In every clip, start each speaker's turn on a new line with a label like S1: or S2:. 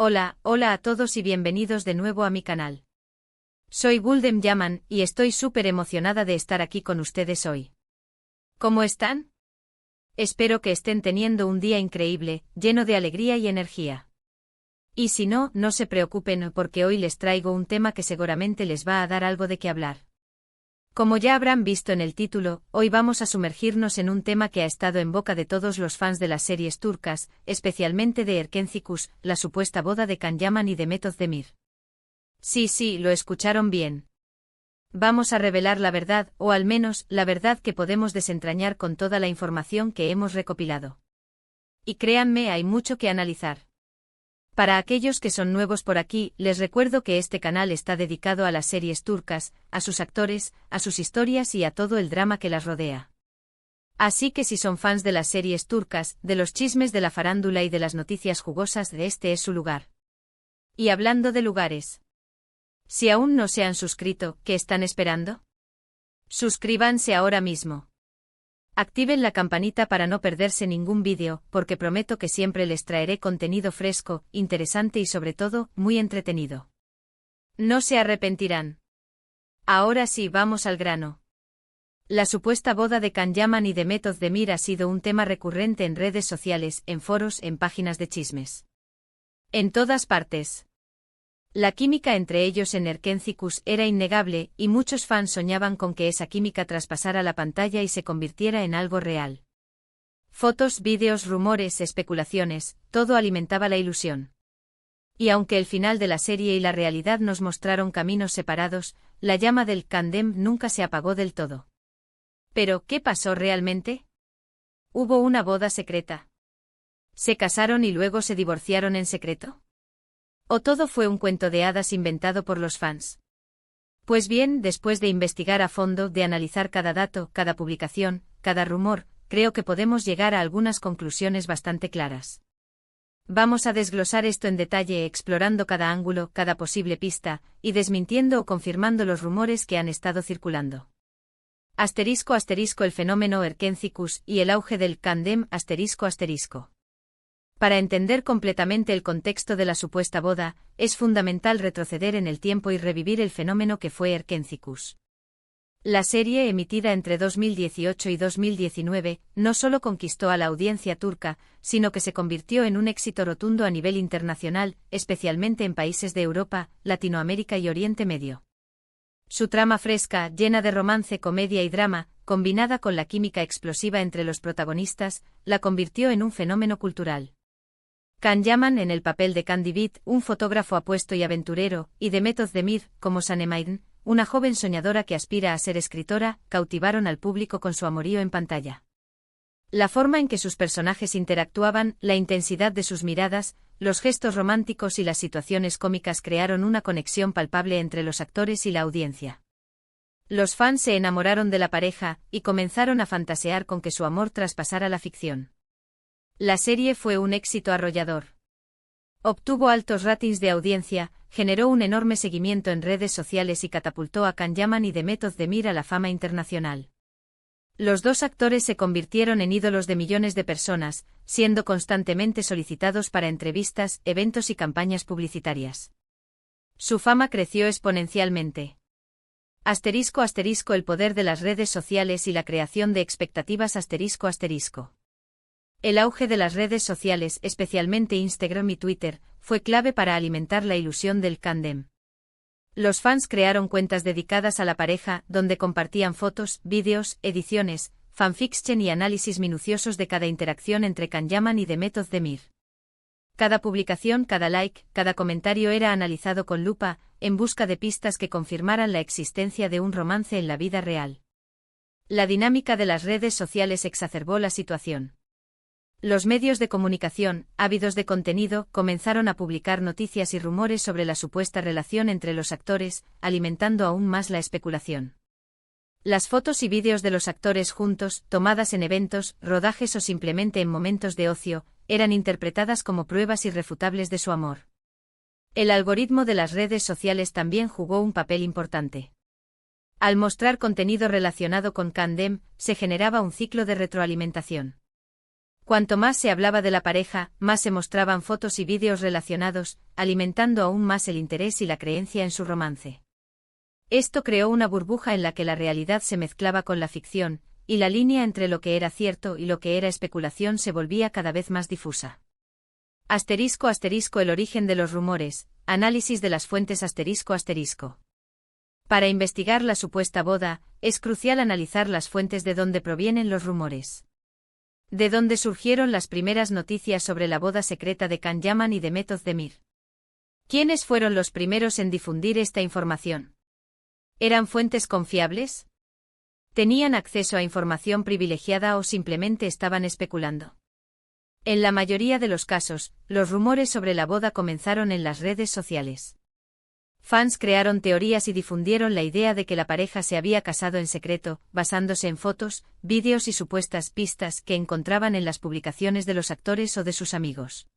S1: Hola a todos y bienvenidos de nuevo a mi canal. Soy Gulden Yaman y estoy súper emocionada de estar aquí con ustedes hoy. ¿Cómo están? Espero que estén teniendo un día increíble, lleno de alegría y energía. Y si no, no se preocupen porque hoy les traigo un tema que seguramente les va a dar algo de qué hablar. Como ya habrán visto en el título, hoy vamos a sumergirnos en un tema que ha estado en boca de todos los fans de las series turcas, especialmente de Erkenci Kuş, la supuesta boda de Can Yaman y Demet Özdemir. Sí, lo escucharon bien. Vamos a revelar la verdad, o al menos, la verdad que podemos desentrañar con toda la información que hemos recopilado. Y créanme, hay mucho que analizar. Para aquellos que son nuevos por aquí, les recuerdo que este canal está dedicado a las series turcas, a sus actores, a sus historias y a todo el drama que las rodea. Así que si son fans de las series turcas, de los chismes de la farándula y de las noticias jugosas, este es su lugar. Y hablando de lugares. Si aún no se han suscrito, ¿qué están esperando? Suscríbanse ahora mismo. Activen la campanita para no perderse ningún vídeo, porque prometo que siempre les traeré contenido fresco, interesante y sobre todo, muy entretenido. No se arrepentirán. Ahora sí, vamos al grano. La supuesta boda de Can Yaman y Demet Özdemir ha sido un tema recurrente en redes sociales, en foros, en páginas de chismes. En todas partes. La química entre ellos en Erkenci Kuş era innegable, y muchos fans soñaban con que esa química traspasara la pantalla y se convirtiera en algo real. Fotos, vídeos, rumores, especulaciones, todo alimentaba la ilusión. Y aunque el final de la serie y la realidad nos mostraron caminos separados, la llama del Kandem nunca se apagó del todo. Pero, ¿qué pasó realmente? ¿Hubo una boda secreta? ¿Se casaron y luego se divorciaron en secreto? ¿O todo fue un cuento de hadas inventado por los fans? Pues bien, después de investigar a fondo, de analizar cada dato, cada publicación, cada rumor, creo que podemos llegar a algunas conclusiones bastante claras. Vamos a desglosar esto en detalle, explorando cada ángulo, cada posible pista, y desmintiendo o confirmando los rumores que han estado circulando. *** El fenómeno Erkenci Kuş y el auge del Kandem ***. Para entender completamente el contexto de la supuesta boda, es fundamental retroceder en el tiempo y revivir el fenómeno que fue Erkenci Kuş. La serie, emitida entre 2018 y 2019, no solo conquistó a la audiencia turca, sino que se convirtió en un éxito rotundo a nivel internacional, especialmente en países de Europa, Latinoamérica y Oriente Medio. Su trama fresca, llena de romance, comedia y drama, combinada con la química explosiva entre los protagonistas, la convirtió en un fenómeno cultural. Can Yaman en el papel de Can Divit, un fotógrafo apuesto y aventurero, y Demet Özdemir, como Sanem, una joven soñadora que aspira a ser escritora, cautivaron al público con su amorío en pantalla. La forma en que sus personajes interactuaban, la intensidad de sus miradas, los gestos románticos y las situaciones cómicas crearon una conexión palpable entre los actores y la audiencia. Los fans se enamoraron de la pareja, y comenzaron a fantasear con que su amor traspasara la ficción. La serie fue un éxito arrollador. Obtuvo altos ratings de audiencia, generó un enorme seguimiento en redes sociales y catapultó a Can Yaman y Demet Özdemir a la fama internacional. Los dos actores se convirtieron en ídolos de millones de personas, siendo constantemente solicitados para entrevistas, eventos y campañas publicitarias. Su fama creció exponencialmente. *** El poder de las redes sociales y la creación de expectativas ***. El auge de las redes sociales, especialmente Instagram y Twitter, fue clave para alimentar la ilusión del Kandem. Los fans crearon cuentas dedicadas a la pareja, donde compartían fotos, vídeos, ediciones, fanfiction y análisis minuciosos de cada interacción entre Can Yaman y Demet Özdemir. Cada publicación, cada like, cada comentario era analizado con lupa, en busca de pistas que confirmaran la existencia de un romance en la vida real. La dinámica de las redes sociales exacerbó la situación. Los medios de comunicación, ávidos de contenido, comenzaron a publicar noticias y rumores sobre la supuesta relación entre los actores, alimentando aún más la especulación. Las fotos y vídeos de los actores juntos, tomadas en eventos, rodajes o simplemente en momentos de ocio, eran interpretadas como pruebas irrefutables de su amor. El algoritmo de las redes sociales también jugó un papel importante. Al mostrar contenido relacionado con Kandem, se generaba un ciclo de retroalimentación. Cuanto más se hablaba de la pareja, más se mostraban fotos y vídeos relacionados, alimentando aún más el interés y la creencia en su romance. Esto creó una burbuja en la que la realidad se mezclaba con la ficción, y la línea entre lo que era cierto y lo que era especulación se volvía cada vez más difusa. *** El origen de los rumores, análisis de las fuentes ***. Para investigar la supuesta boda, es crucial analizar las fuentes de donde provienen los rumores. ¿De dónde surgieron las primeras noticias sobre la boda secreta de Can Yaman y de Method Demir? ¿Quiénes fueron los primeros en difundir esta información? ¿Eran fuentes confiables? ¿Tenían acceso a información privilegiada o simplemente estaban especulando? En la mayoría de los casos, los rumores sobre la boda comenzaron en las redes sociales. Fans crearon teorías y difundieron la idea de que la pareja se había casado en secreto, basándose en fotos, vídeos y supuestas pistas que encontraban en las publicaciones de los actores o de sus amigos.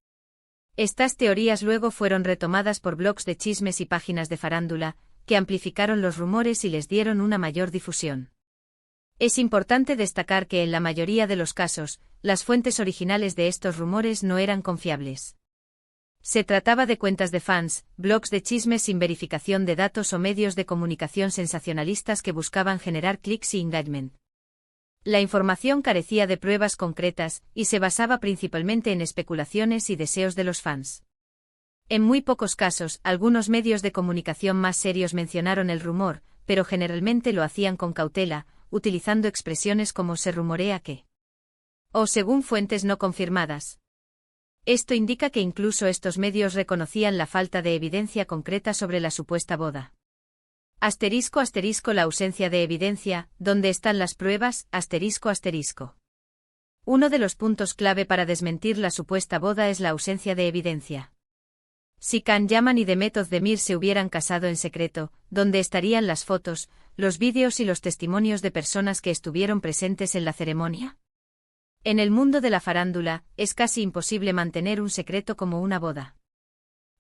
S1: Estas teorías luego fueron retomadas por blogs de chismes y páginas de farándula, que amplificaron los rumores y les dieron una mayor difusión. Es importante destacar que en la mayoría de los casos, las fuentes originales de estos rumores no eran confiables. Se trataba de cuentas de fans, blogs de chismes sin verificación de datos o medios de comunicación sensacionalistas que buscaban generar clics y engagement. La información carecía de pruebas concretas y se basaba principalmente en especulaciones y deseos de los fans. En muy pocos casos, algunos medios de comunicación más serios mencionaron el rumor, pero generalmente lo hacían con cautela, utilizando expresiones como "se rumorea que" o "según fuentes no confirmadas". Esto indica que incluso estos medios reconocían la falta de evidencia concreta sobre la supuesta boda. *** La ausencia de evidencia, ¿dónde están las pruebas? ***. Uno de los puntos clave para desmentir la supuesta boda es la ausencia de evidencia. Si Can Yaman y Method Demir se hubieran casado en secreto, ¿dónde estarían las fotos, los vídeos y los testimonios de personas que estuvieron presentes en la ceremonia? En el mundo de la farándula, es casi imposible mantener un secreto como una boda.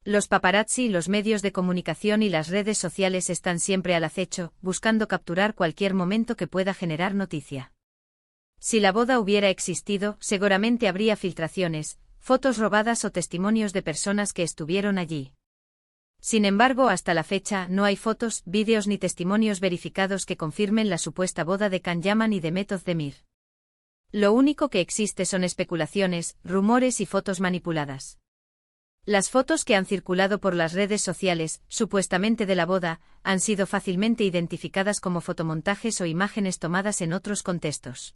S1: Los paparazzi, los medios de comunicación y las redes sociales están siempre al acecho, buscando capturar cualquier momento que pueda generar noticia. Si la boda hubiera existido, seguramente habría filtraciones, fotos robadas o testimonios de personas que estuvieron allí. Sin embargo, hasta la fecha, no hay fotos, vídeos ni testimonios verificados que confirmen la supuesta boda de Can Yaman y de Method Demir. Lo único que existe son especulaciones, rumores y fotos manipuladas. Las fotos que han circulado por las redes sociales, supuestamente de la boda, han sido fácilmente identificadas como fotomontajes o imágenes tomadas en otros contextos.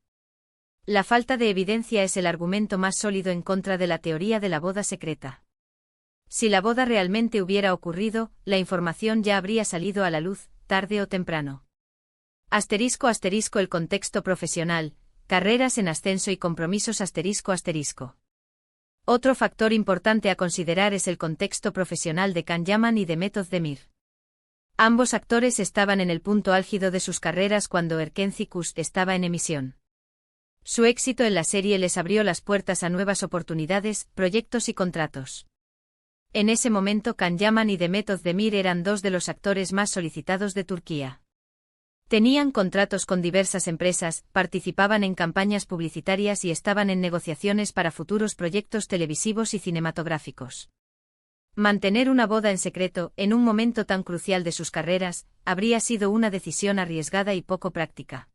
S1: La falta de evidencia es el argumento más sólido en contra de la teoría de la boda secreta. Si la boda realmente hubiera ocurrido, la información ya habría salido a la luz, tarde o temprano. *** El contexto profesional, carreras en ascenso y compromisos ***. Otro factor importante a considerar es el contexto profesional de Can Yaman y de Method Demir. Ambos actores estaban en el punto álgido de sus carreras cuando Erkenci Kuş estaba en emisión. Su éxito en la serie les abrió las puertas a nuevas oportunidades, proyectos y contratos. En ese momento Can Yaman y Method Demir eran dos de los actores más solicitados de Turquía. Tenían contratos con diversas empresas, participaban en campañas publicitarias y estaban en negociaciones para futuros proyectos televisivos y cinematográficos. Mantener una boda en secreto, en un momento tan crucial de sus carreras, habría sido una decisión arriesgada y poco práctica.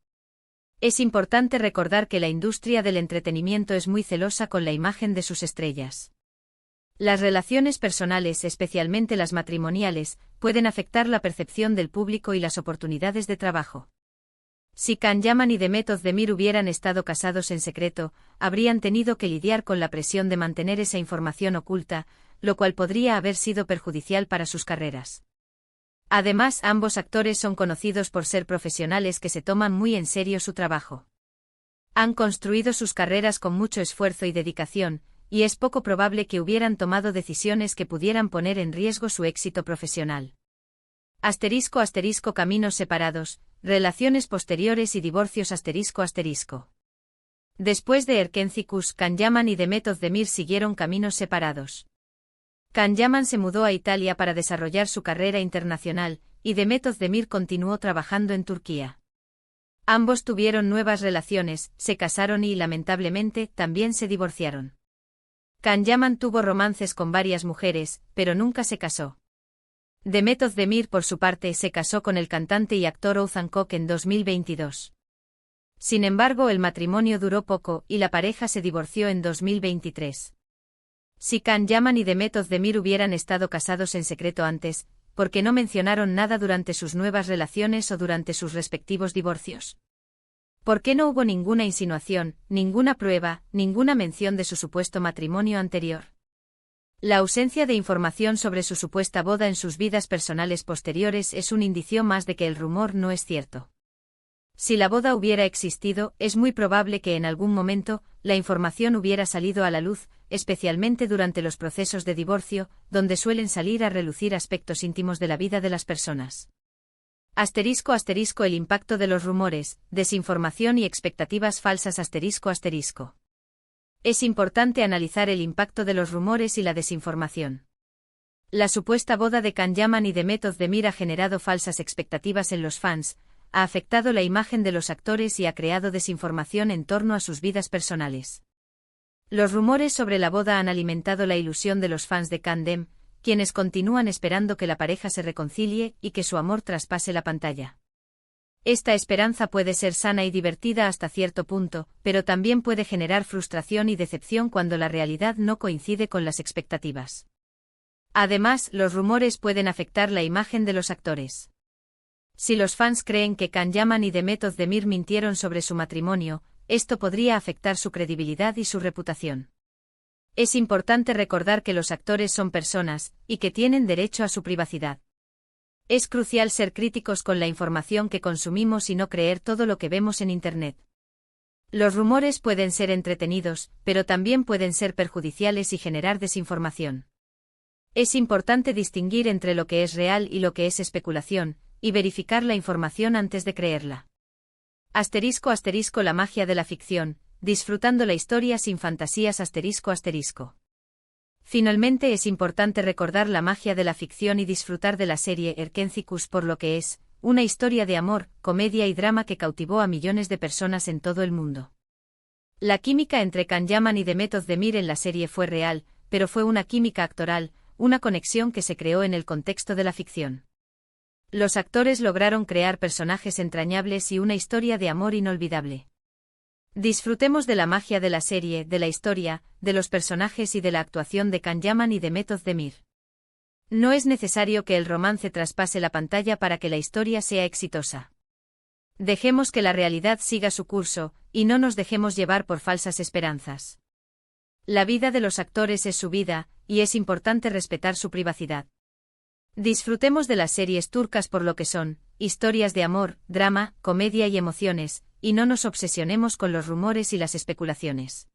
S1: Es importante recordar que la industria del entretenimiento es muy celosa con la imagen de sus estrellas. Las relaciones personales, especialmente las matrimoniales, pueden afectar la percepción del público y las oportunidades de trabajo. Si Can Yaman y Method Demir hubieran estado casados en secreto, habrían tenido que lidiar con la presión de mantener esa información oculta, lo cual podría haber sido perjudicial para sus carreras. Además, ambos actores son conocidos por ser profesionales que se toman muy en serio su trabajo. Han construido sus carreras con mucho esfuerzo y dedicación, y es poco probable que hubieran tomado decisiones que pudieran poner en riesgo su éxito profesional. *** Caminos separados, relaciones posteriores y divorcios ***. Después de Erkenci Kuş, Can Yaman y Method Demir siguieron caminos separados. Can Yaman se mudó a Italia para desarrollar su carrera internacional, y Method Demir continuó trabajando en Turquía. Ambos tuvieron nuevas relaciones, se casaron y, lamentablemente, también se divorciaron. Can Yaman tuvo romances con varias mujeres, pero nunca se casó. Demet Özdemir, por su parte, se casó con el cantante y actor Oğuzhan Koç en 2022. Sin embargo, el matrimonio duró poco y la pareja se divorció en 2023. Si Can Yaman y Demet Özdemir hubieran estado casados en secreto antes, ¿por qué no mencionaron nada durante sus nuevas relaciones o durante sus respectivos divorcios? ¿Por qué no hubo ninguna insinuación, ninguna prueba, ninguna mención de su supuesto matrimonio anterior? La ausencia de información sobre su supuesta boda en sus vidas personales posteriores es un indicio más de que el rumor no es cierto. Si la boda hubiera existido, es muy probable que en algún momento, la información hubiera salido a la luz, especialmente durante los procesos de divorcio, donde suelen salir a relucir aspectos íntimos de la vida de las personas. *** El impacto de los rumores, desinformación y expectativas falsas ***. Es importante analizar el impacto de los rumores y la desinformación. La supuesta boda de Can Yaman y Demet Özdemir ha generado falsas expectativas en los fans, ha afectado la imagen de los actores y ha creado desinformación en torno a sus vidas personales. Los rumores sobre la boda han alimentado la ilusión de los fans de Can Dem, quienes continúan esperando que la pareja se reconcilie y que su amor traspase la pantalla. Esta esperanza puede ser sana y divertida hasta cierto punto, pero también puede generar frustración y decepción cuando la realidad no coincide con las expectativas. Además, los rumores pueden afectar la imagen de los actores. Si los fans creen que Can Yaman y Demet Özdemir mintieron sobre su matrimonio, esto podría afectar su credibilidad y su reputación. Es importante recordar que los actores son personas, y que tienen derecho a su privacidad. Es crucial ser críticos con la información que consumimos y no creer todo lo que vemos en Internet. Los rumores pueden ser entretenidos, pero también pueden ser perjudiciales y generar desinformación. Es importante distinguir entre lo que es real y lo que es especulación, y verificar la información antes de creerla. *** La magia de la ficción, disfrutando la historia sin fantasías ***. Finalmente es importante recordar la magia de la ficción y disfrutar de la serie Erkenci por lo que es, una historia de amor, comedia y drama que cautivó a millones de personas en todo el mundo. La química entre Can Yaman y Demet Özdemir en la serie fue real, pero fue una química actoral, una conexión que se creó en el contexto de la ficción. Los actores lograron crear personajes entrañables y una historia de amor inolvidable. Disfrutemos de la magia de la serie, de la historia, de los personajes y de la actuación de Can Yaman y Demet Özdemir. No es necesario que el romance traspase la pantalla para que la historia sea exitosa. Dejemos que la realidad siga su curso, y no nos dejemos llevar por falsas esperanzas. La vida de los actores es su vida, y es importante respetar su privacidad. Disfrutemos de las series turcas por lo que son, historias de amor, drama, comedia y emociones, y no nos obsesionemos con los rumores y las especulaciones.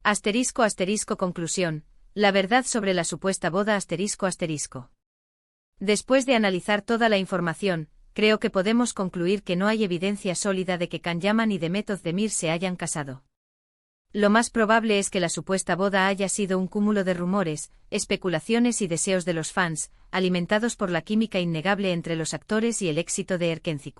S1: *** Conclusión. La verdad sobre la supuesta boda ***. Después de analizar toda la información, creo que podemos concluir que no hay evidencia sólida de que Can Yaman y Demet Özdemir se hayan casado. Lo más probable es que la supuesta boda haya sido un cúmulo de rumores, especulaciones y deseos de los fans, alimentados por la química innegable entre los actores y el éxito de Erkenci.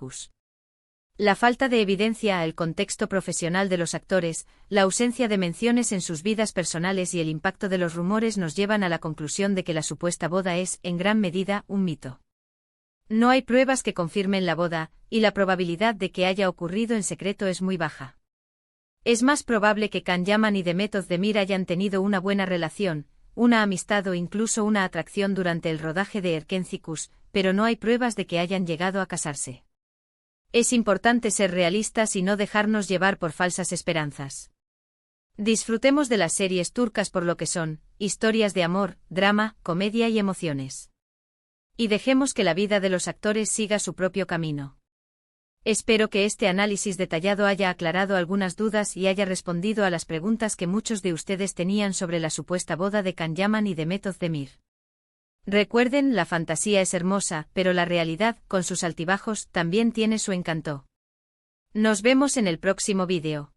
S1: La falta de evidencia, el contexto profesional de los actores, la ausencia de menciones en sus vidas personales y el impacto de los rumores nos llevan a la conclusión de que la supuesta boda es, en gran medida, un mito. No hay pruebas que confirmen la boda, y la probabilidad de que haya ocurrido en secreto es muy baja. Es más probable que Can Yaman y Demet Özdemir hayan tenido una buena relación, una amistad o incluso una atracción durante el rodaje de Erkenci, pero no hay pruebas de que hayan llegado a casarse. Es importante ser realistas y no dejarnos llevar por falsas esperanzas. Disfrutemos de las series turcas por lo que son, historias de amor, drama, comedia y emociones. Y dejemos que la vida de los actores siga su propio camino. Espero que este análisis detallado haya aclarado algunas dudas y haya respondido a las preguntas que muchos de ustedes tenían sobre la supuesta boda de Can Yaman y Demet Özdemir. Recuerden, la fantasía es hermosa, pero la realidad, con sus altibajos, también tiene su encanto. Nos vemos en el próximo vídeo.